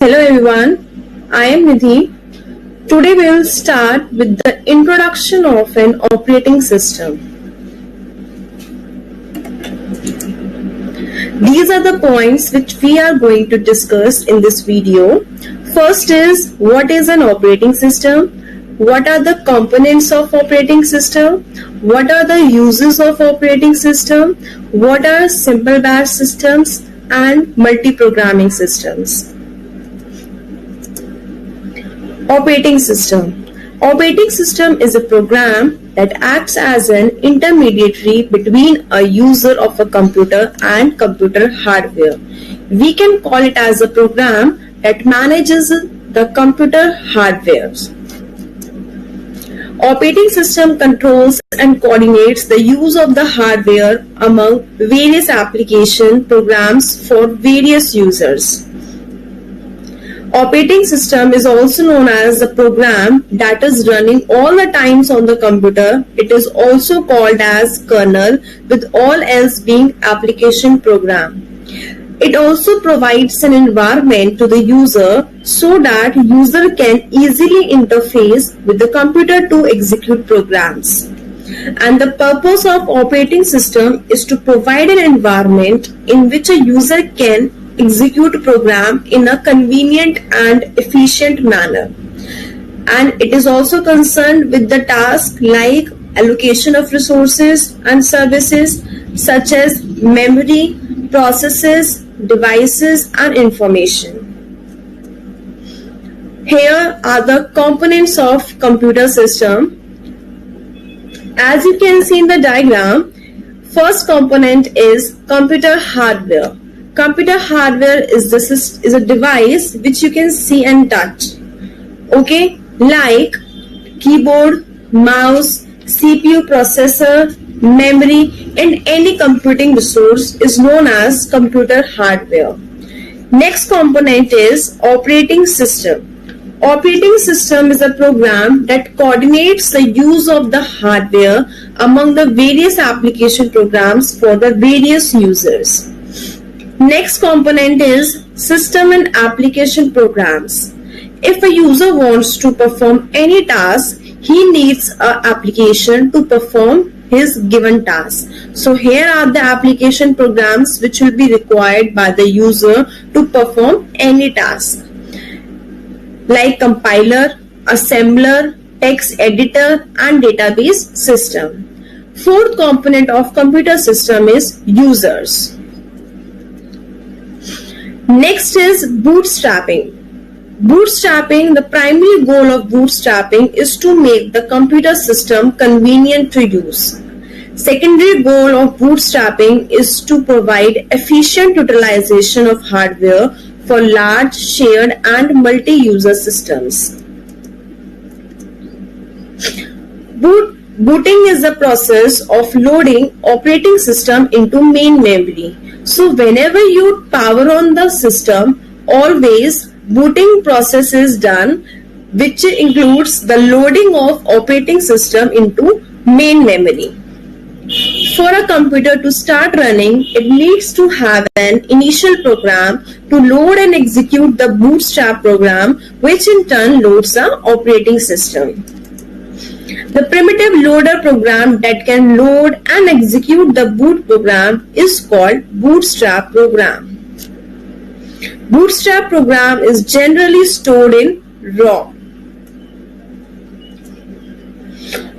Hello everyone, I am Nidhi. Today we will start with the introduction of an operating system. These are the points which we are going to discuss in this video. First is, what is an operating system? What are the components of operating system? What are the uses of operating system? What are simple bash systems and multi-programming systems? Operating system. Operating system is a program that acts as an intermediary between a user of a computer and computer hardware. We can call it as a program that manages the computer hardware. Operating system controls and coordinates the use of the hardware among various application programs for various users. Operating system is also known as the program that is running all the times on the computer. It is also called as kernel, with all else being application program. It also provides an environment to the user so that user can easily interface with the computer to execute programs. And the purpose of operating system is to provide an environment in which a user can execute a program in a convenient and efficient manner. And it is also concerned with the task like allocation of resources and services such as memory, processes, devices and information. Here are the components of computer system. As you can see in the diagram, first component is computer hardware. Computer hardware is a device which you can see and touch. Okay, like keyboard, mouse, CPU processor, memory, and any computing resource is known as computer hardware. Next component is operating system. Operating system is a program that coordinates the use of the hardware among the various application programs for the various users. Next component is system and application programs. If a user wants to perform any task, he needs an application to perform his given task. So here are the application programs which will be required by the user to perform any task, like compiler, assembler, text editor and database system. Fourth component of computer system is users. Next is bootstrapping. Bootstrapping, the primary goal of bootstrapping is to make the computer system convenient to use. Secondary goal of bootstrapping is to provide efficient utilization of hardware for large, shared and multi-user systems. Booting is the process of loading operating system into main memory. So whenever you power on the system, always booting process is done, which includes the loading of operating system into main memory. For a computer to start running, it needs to have an initial program to load and execute the bootstrap program, which in turn loads the operating system. The primitive loader program that can load and execute the boot program is called bootstrap program. Bootstrap program is generally stored in RAW.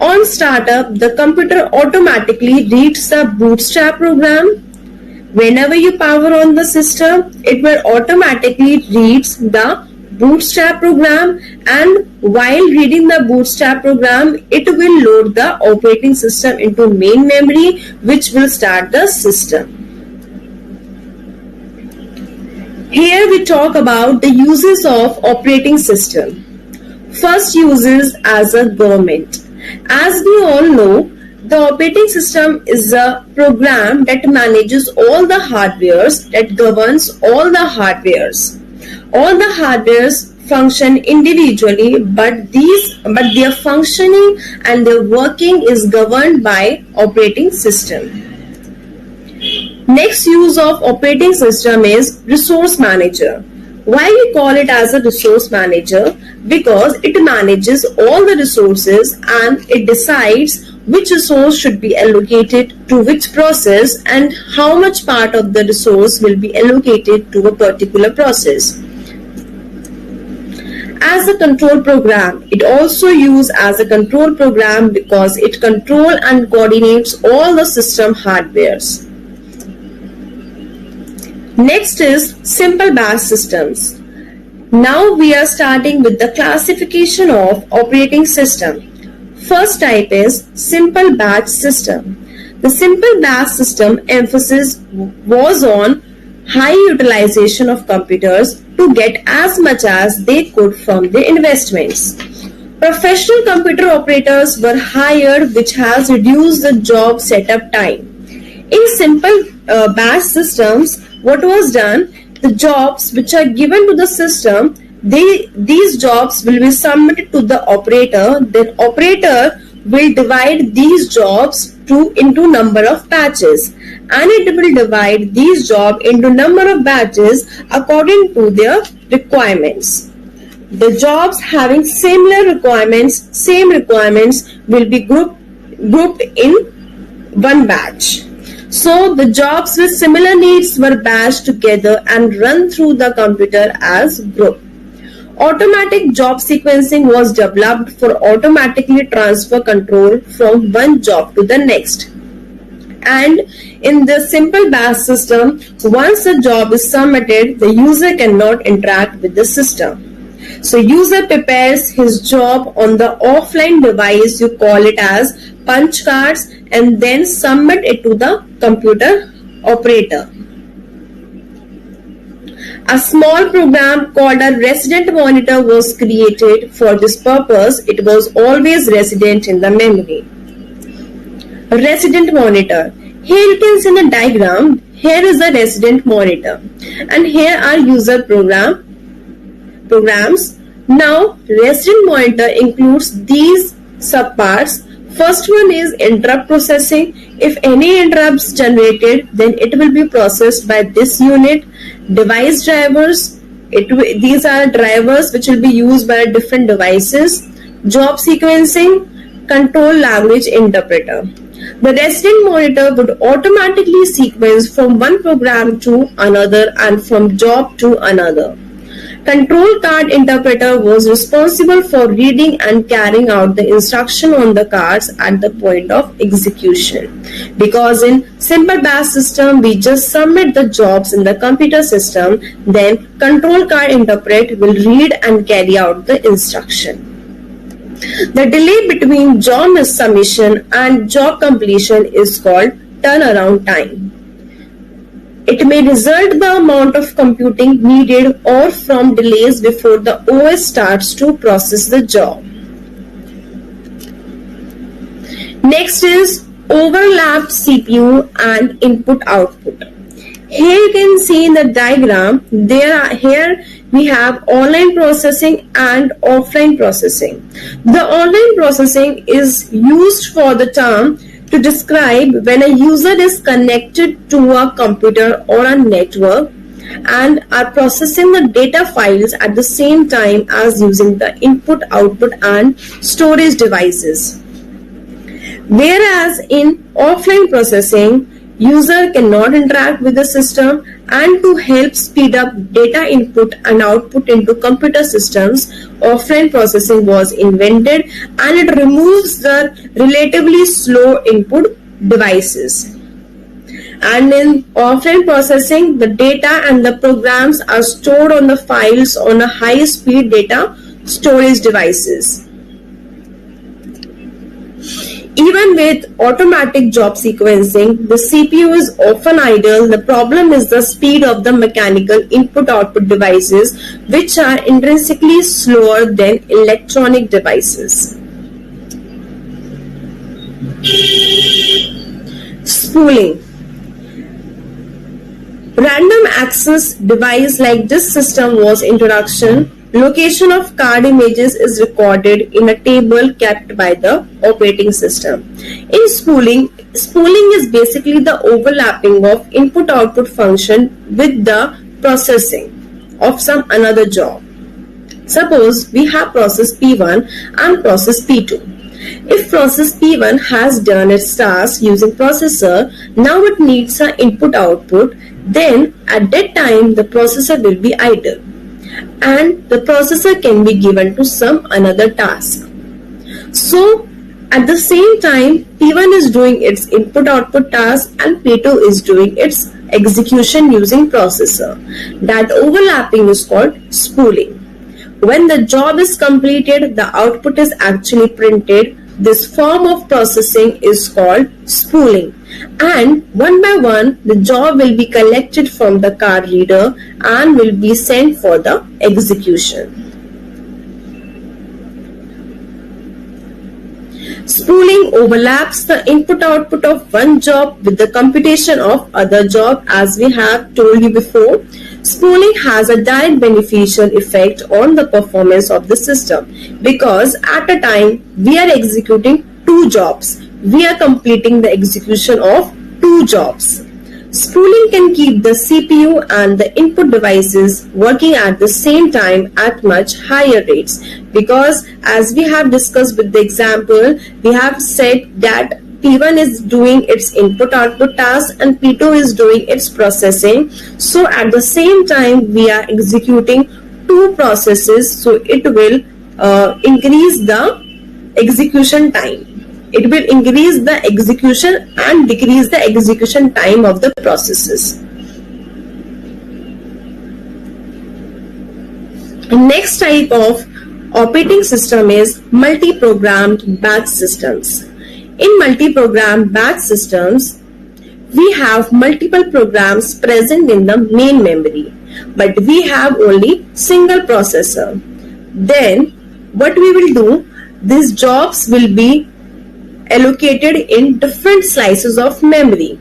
On startup, the computer automatically reads the bootstrap program. Whenever you power on the system, it will automatically read the bootstrap program, and while reading the bootstrap program, it will load the operating system into main memory, which will start the system. Here we talk about the uses of operating system. First use is as a government. As we all know, the operating system is a program that manages all the hardwares, that governs all the hardwares. All the hardwares function individually, but their functioning and their working is governed by operating system. Next use of operating system is resource manager. Why we call it as a resource manager? Because it manages all the resources and it decides which resource should be allocated to which process and how much part of the resource will be allocated to a particular process. As a control program, it also used as a control program because it controls and coordinates all the system hardwares. Next is simple batch systems. Now we are starting with the classification of operating system. First type is simple batch system. The simple batch system emphasis was on high utilization of computers to get as much as they could from their investments. Professional computer operators were hired, which has reduced the job setup time. In simple batch systems, what was done? The jobs which are given to the system, these jobs will be submitted to the operator. Then operator will divide these jobs into number of batches, and it will divide these jobs into number of batches according to their requirements. The jobs having similar requirements, same requirements will be grouped in one batch. So the jobs with similar needs were batched together and run through the computer as group. Automatic job sequencing was developed for automatically transfer control from one job to the next. And in the simple batch system, once a job is submitted, the user cannot interact with the system. So user prepares his job on the offline device, you call it as punch cards, and then submit it to the computer operator. A small program called a resident monitor was created for this purpose. It was always resident in the memory. Resident monitor. Here you can see the diagram. Here is the resident monitor, and here are user programs. Now, resident monitor includes these subparts. First one is interrupt processing. If any interrupts generated, then it will be processed by this unit. Device drivers. These are drivers which will be used by different devices. Job sequencing. Control language interpreter. The resident monitor would automatically sequence from one program to another and from job to another. Control card interpreter was responsible for reading and carrying out the instruction on the cards at the point of execution. Because in simple batch system, we just submit the jobs in the computer system, then control card interpreter will read and carry out the instruction. The delay between job submission and job completion is called turnaround time. It may result the amount of computing needed or from delays before the OS starts to process the job. Next is overlapped CPU and input-output. Here you can see in the diagram, here we have online processing and offline processing. The online processing is used for the term to describe when a user is connected to a computer or a network and are processing the data files at the same time as using the input, output and storage devices. Whereas in offline processing, user cannot interact with the system, and to help speed up data input and output into computer systems, offline processing was invented, and it removes the relatively slow input devices. And in offline processing, the data and the programs are stored on the files on a high-speed data storage devices. Even with automatic job sequencing, the CPU is often idle. The problem is the speed of the mechanical input-output devices, which are intrinsically slower than electronic devices. Spooling. Random access device like this system was introduction. Location of card images is recorded in a table kept by the operating system. In spooling is basically the overlapping of input-output function with the processing. of some another job. Suppose we have process P1 and process P2. If process P1 has done its task using processor, now it needs an input output, then at that time the processor will be idle and the processor can be given to some another task. So at the same time P1 is doing its input output task and P2 is doing its execution using processor. That overlapping is called spooling. When the job is completed, the output is actually printed. This form of processing is called spooling. And one by one, the job will be collected from the card reader and will be sent for the execution. Spooling overlaps the input-output of one job with the computation of other job, as we have told you before. Spooling has a direct beneficial effect on the performance of the system because at a time we are executing two jobs. We are completing the execution of two jobs. Spooling can keep the CPU and the input devices working at the same time at much higher rates because, as we have discussed with the example, we have said that P1 is doing its input-output task and P2 is doing its processing. So at the same time we are executing two processes, so it will increase the execution time. It will increase the execution and decrease the execution time of the processes. Next type of operating system is multi-programmed batch systems. In multi-programmed batch systems, we have multiple programs present in the main memory, but we have only single processor. Then what we will do, these jobs will be allocated in different slices of memory.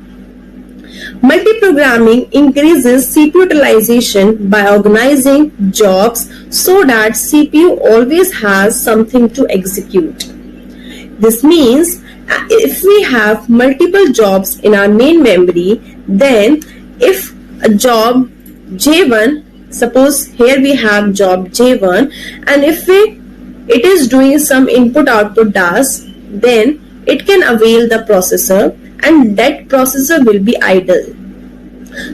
Multiprogramming increases CPU utilization by organizing jobs so that CPU always has something to execute. This means if we have multiple jobs in our main memory, then if a job J1, suppose here we have job J1, and if it is doing some input-output task, then it can avail the processor and that processor will be idle.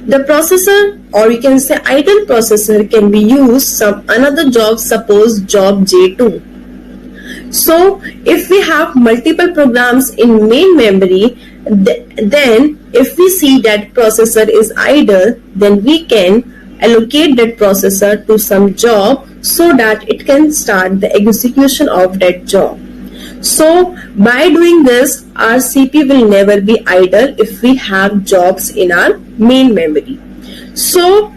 The processor, or you can say idle processor, can be used some another job, suppose job J2. So if we have multiple programs in main memory, then if we see that processor is idle, then we can allocate that processor to some job so that it can start the execution of that job. So by doing this, our CPU will never be idle if we have jobs in our main memory. So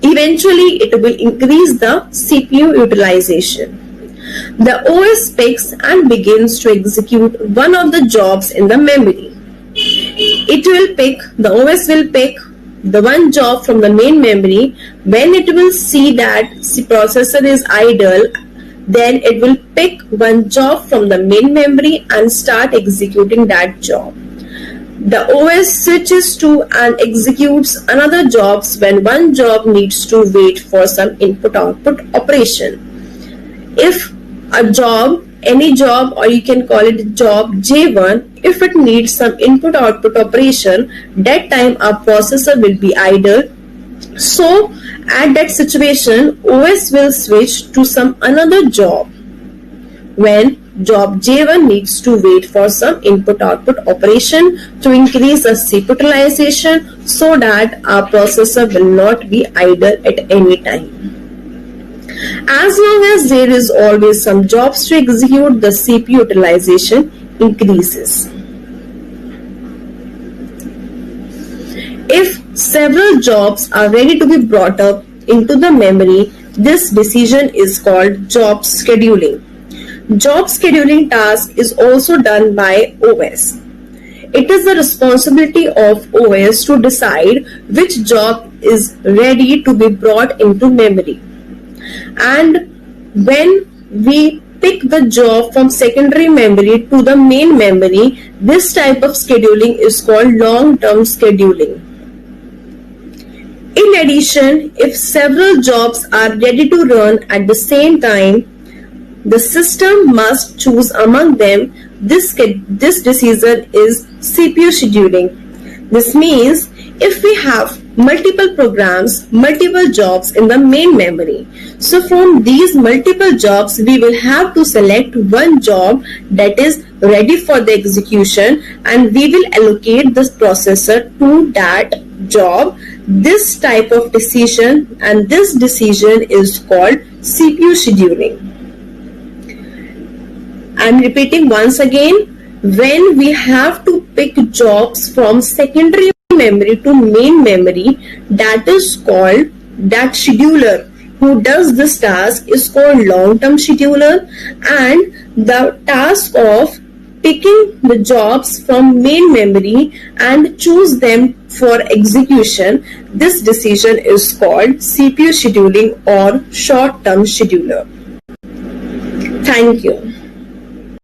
eventually it will increase the CPU utilization. The OS picks and begins to execute one of the jobs in the memory. The OS will pick the one job from the main memory. When it will see that the processor is idle, then it will pick one job from the main memory and start executing that job. The OS switches to and executes another jobs when one job needs to wait for some input-output operation. If a job, any job, or you can call it job J1, if it needs some input-output operation, that time our processor will be idle. So at that situation, OS will switch to some another job when job J1 needs to wait for some input-output operation to increase the CPU utilization so that our processor will not be idle at any time. As long as there is always some jobs to execute, the CPU utilization increases. If several jobs are ready to be brought up into the memory, this decision is called job scheduling. Job scheduling task is also done by OS. It is the responsibility of OS to decide which job is ready to be brought into memory. And when we pick the job from secondary memory to the main memory, this type of scheduling is called long-term scheduling. In addition, if several jobs are ready to run at the same time, the system must choose among them. This decision is CPU scheduling. This means if we have multiple programs, multiple jobs in the main memory, so from these multiple jobs, we will have to select one job that is ready for the execution, and we will allocate this processor to that job. This type of decision, and this decision is called CPU scheduling. I'm repeating once again, when we have to pick jobs from secondary memory to main memory, that is called, that scheduler who does this task is called long-term scheduler, and the task of picking the jobs from main memory and choose them for execution, this decision is called CPU scheduling or short-term scheduler. Thank you.